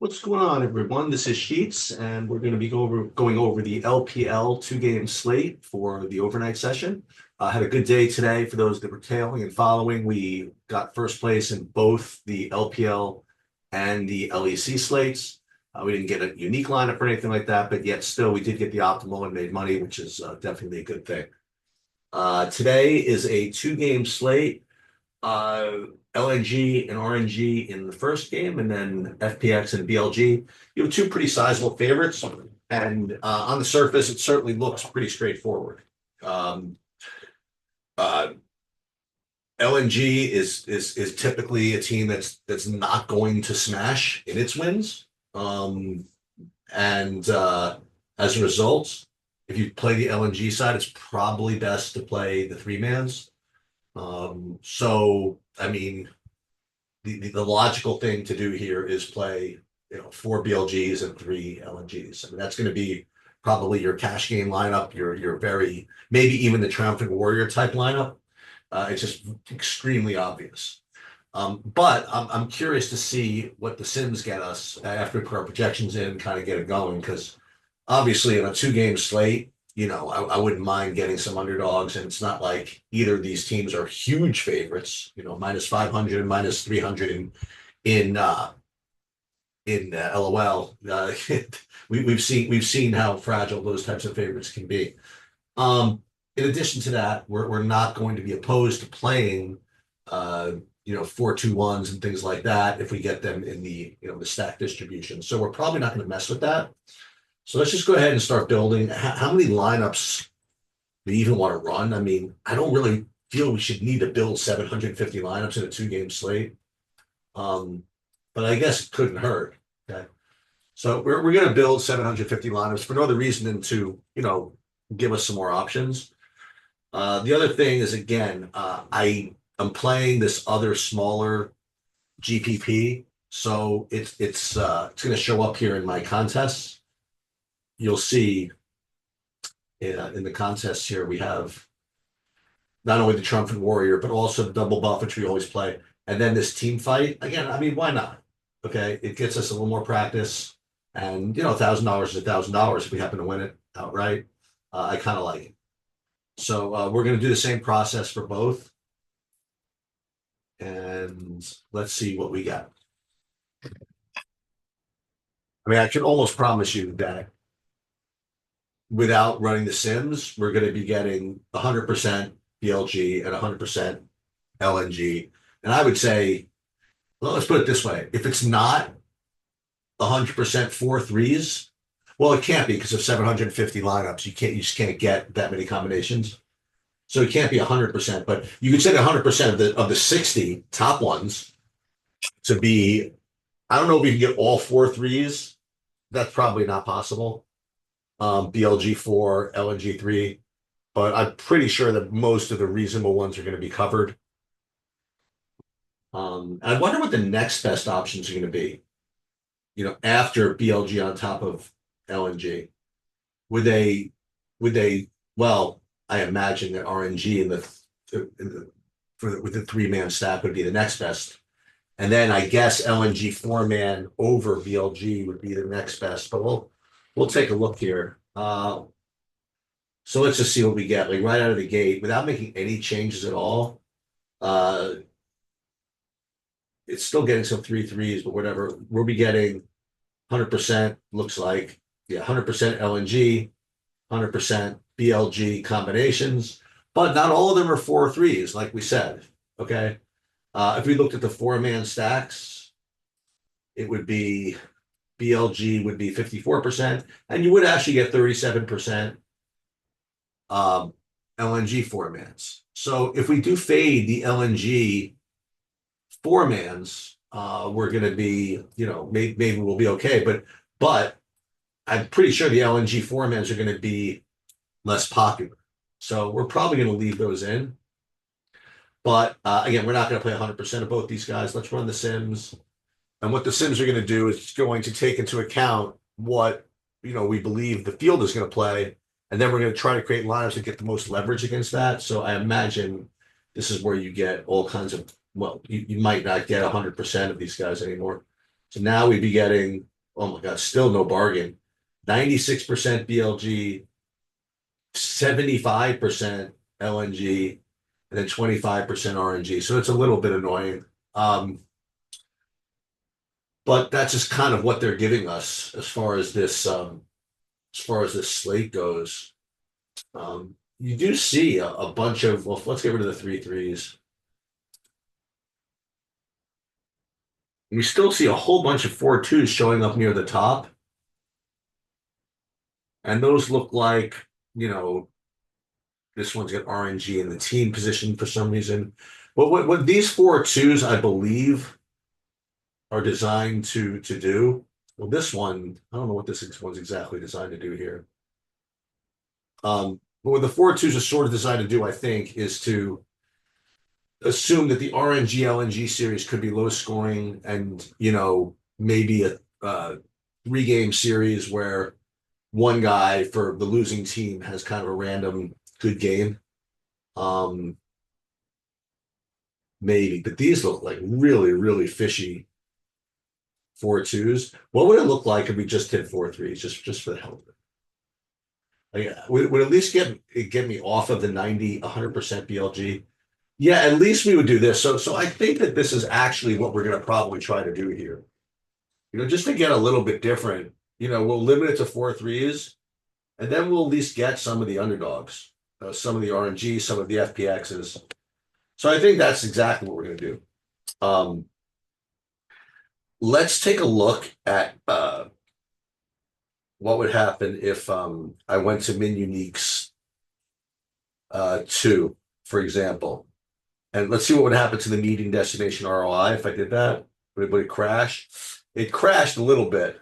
What's going on, everyone? This is Sheets, and we're going to be going over the LPL two-game slate for the overnight session. Had a good day today for those that were tailing and following. We got first place in both the LPL and the LEC slates. We didn't get a unique lineup or anything like that, but yet still we did get the optimal and made money, which is definitely a good thing. Today is a two-game slate. Uh, LNG and RNG in the first game, and then FPX and BLG. You have two pretty sizable favorites, and on the surface, it certainly looks pretty straightforward. Um, uh, LNG is typically a team that's not going to smash in its wins, and as a result, if you play the LNG side, it's probably best to play the three mans. So I mean, the logical thing to do here is play, four BLGs and three LNGs. I mean, that's going to be probably your cash game lineup, your very maybe even the Triumphant Warrior type lineup. It's just extremely obvious. But I'm curious to see what the Sims get us after we put our projections in, kind of get it going, because obviously in a two-game slate, I wouldn't mind getting some underdogs, and it's not like either of these teams are huge favorites, minus 500 and minus 300 in LOL. We've seen how fragile those types of favorites can be. In addition to that, we're not going to be opposed to playing, 4-2-1s and things like that if we get them in the stack distribution. So we're probably not going to mess with that. So let's just go ahead and start building. How many lineups do you even want to run? I mean, I don't really feel we should need to build 750 lineups in a two-game slate. But I guess it couldn't hurt. Okay. So we're going to build 750 lineups for no other reason than to, give us some more options. The other thing is, again, I am playing this other smaller GPP. So it's going to show up here in my contests. You'll see in the contests here, we have not only the Triumphant Warrior, but also the double buff, which we always play. And then this team fight. Again, I mean, why not? Okay. It gets us a little more practice. And, $1,000 is $1,000 if we happen to win it outright. I kind of like it. So we're going to do the same process for both. And let's see what we got. I mean, I can almost promise you that without running the Sims, we're going to be getting 100% BLG and 100% LNG. And I would say, well, let's put it this way. If it's not 100% four threes, well, it can't be because of 750 lineups. You just can't get that many combinations. So it can't be 100%, but you could say 100% of the 60 top ones to be, I don't know if we can get all four threes. That's probably not possible. BLG4, LNG3, but I'm pretty sure that most of the reasonable ones are going to be covered. I wonder what the next best options are going to be, after BLG on top of LNG. Would they, well, I imagine that RNG with the three-man stack would be the next best. And then I guess LNG four-man over BLG would be the next best, but we'll take a look here. So let's just see what we get. Like right out of the gate, without making any changes at all. It's still getting some 3 threes, but whatever. We'll be getting 100%, looks like. Yeah, 100% LNG, 100% BLG combinations, but not all of them are 4 threes, like we said. Okay. If we looked at the four-man stacks, it would be BLG would be 54%, and you would actually get 37% LNG four-mans. So if we do fade the LNG four-mans, we're going to be, maybe we'll be okay. But I'm pretty sure the LNG four-mans are going to be less popular. So we're probably going to leave those in. But again, we're not going to play 100% of both these guys. Let's run the Sims. And what the Sims are going to do is going to take into account what, we believe the field is going to play. And then we're going to try to create lineups that get the most leverage against that. So I imagine this is where you get all kinds of, well, you might not get 100% of these guys anymore. So now we'd be getting oh my God, still no bargain. 96% BLG, 75% LNG, and then 25% RNG. So it's a little bit annoying. But that's just kind of what they're giving us as far as this slate goes. You do see a bunch of, well, let's get rid of the three threes. We still see a whole bunch of 4-2s showing up near the top. And those look like, you know, this one's got RNG in the team position for some reason. But what these 4-2s, I believe, are designed to do. Well, this one, I don't know what this one's exactly designed to do here. But what the 4-2s are sort of designed to do, I think, is to assume that the RNG LNG series could be low scoring and, you know, maybe a 3-game series where one guy for the losing team has kind of a random good game. Maybe, but these look like really, really fishy 4-2s. What would it look like if we just hit 4-3s, just for the hell of it? Like, would at least get me off of the 90, 100% BLG. Yeah, at least we would do this. So I think that this is actually what we're going to probably try to do here. You know, just to get a little bit different, you know, we'll limit it to 4-3s, and then we'll at least get some of the underdogs, some of the RNG, some of the FPXs. So I think that's exactly what we're going to do. Let's take a look at what would happen if I went to min uniques 2, for example. And let's see what would happen to the meeting destination ROI if I did that. Would it crash? It crashed a little bit.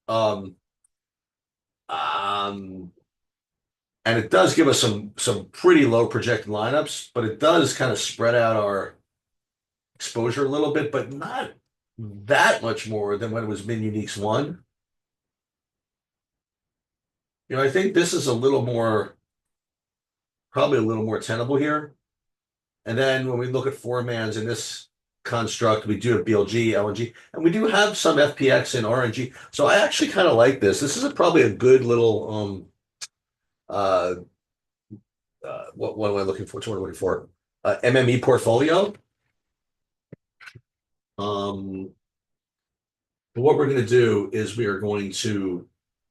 Um, and it does give us some pretty low projected lineups, but it does kind of spread out our exposure a little bit, but not that much more than when it was min uniques 1. You know, I think this is probably a little more tenable here. And then when we look at 4-mans in this construct, we do have BLG, LNG, and we do have some FPX and RNG. So I actually kind of like this. This is probably a good little what am I looking for? What am I looking for? MME portfolio. But what we're going to do is we are going to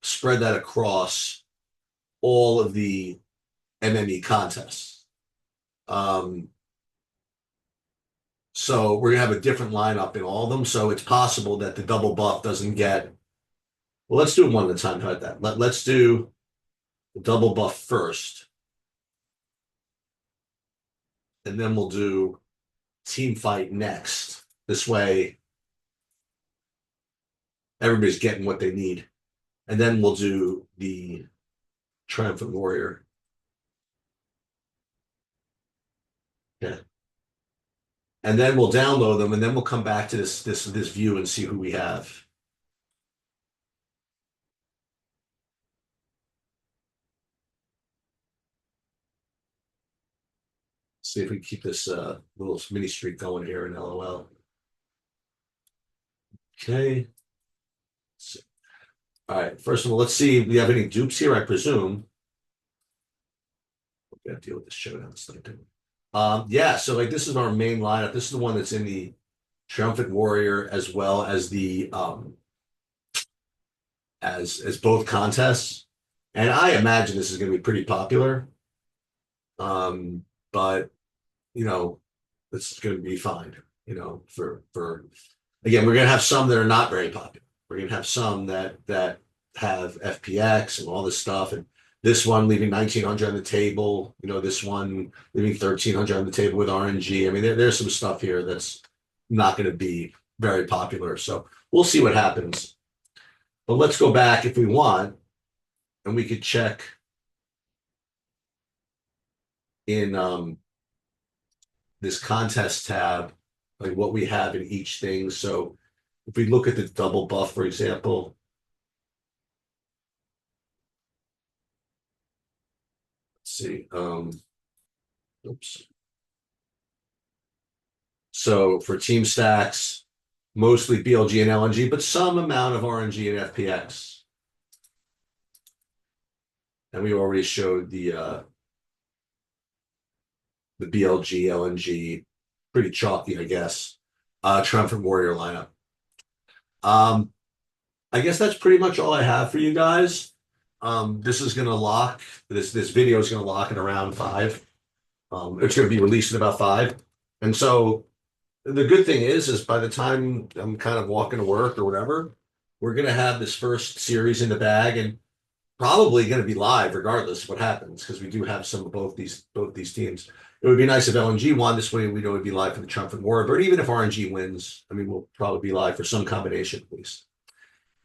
spread that across all of the MME contests. So we're gonna have a different lineup in all of them. So it's possible that the double buff doesn't get. Well, let's do it one at a time. How about that? Let's do the double buff first, and then we'll do team fight next. This way, everybody's getting what they need, and then we'll do the triumphant warrior. Yeah. And then we'll download them, and then we'll come back to this view and see who we have. See if we can keep this little mini streak going here in LOL. Okay. All right. First of all, let's see if we have any dupes here. I presume. We got to deal with this showdown stuff. Yeah. So like this is our main lineup. This is the one that's in the triumphant warrior as well as the as both contests, and I imagine this is going to be pretty popular. But you know, it's going to be fine. You know, for again, we're going to have some that are not very popular. We're going to have some that have FPX and all this stuff, and this one leaving 1900 on the table. You know, this one leaving 1300 on the table with RNG. I mean, there's some stuff here that's not going to be very popular. So we'll see what happens. But let's go back if we want, and we could check in this contest tab, like what we have in each thing. So if we look at the double buff, for example, let's see. Oops. So for team stacks, mostly BLG and LNG, but some amount of RNG and FPX. And we already showed the BLG, LNG, pretty chalky, I guess. Triumphant Warrior lineup. I guess that's pretty much all I have for you guys. This is gonna lock, this video is gonna lock in around 5. It's gonna be released in about 5. And so the good thing is by the time I'm kind of walking to work or whatever, we're gonna have this first series in the bag and probably gonna be live regardless of what happens, because we do have some of both these teams. It would be nice if LNG won. This way we know it'd be live for the Triumphant Warrior. But even if RNG wins, I mean, we'll probably be live for some combination at least.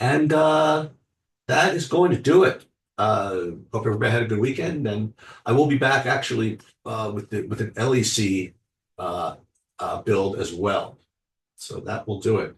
And that is going to do it. Hope everybody had a good weekend, and I will be back actually with an LEC build as well. So that will do it.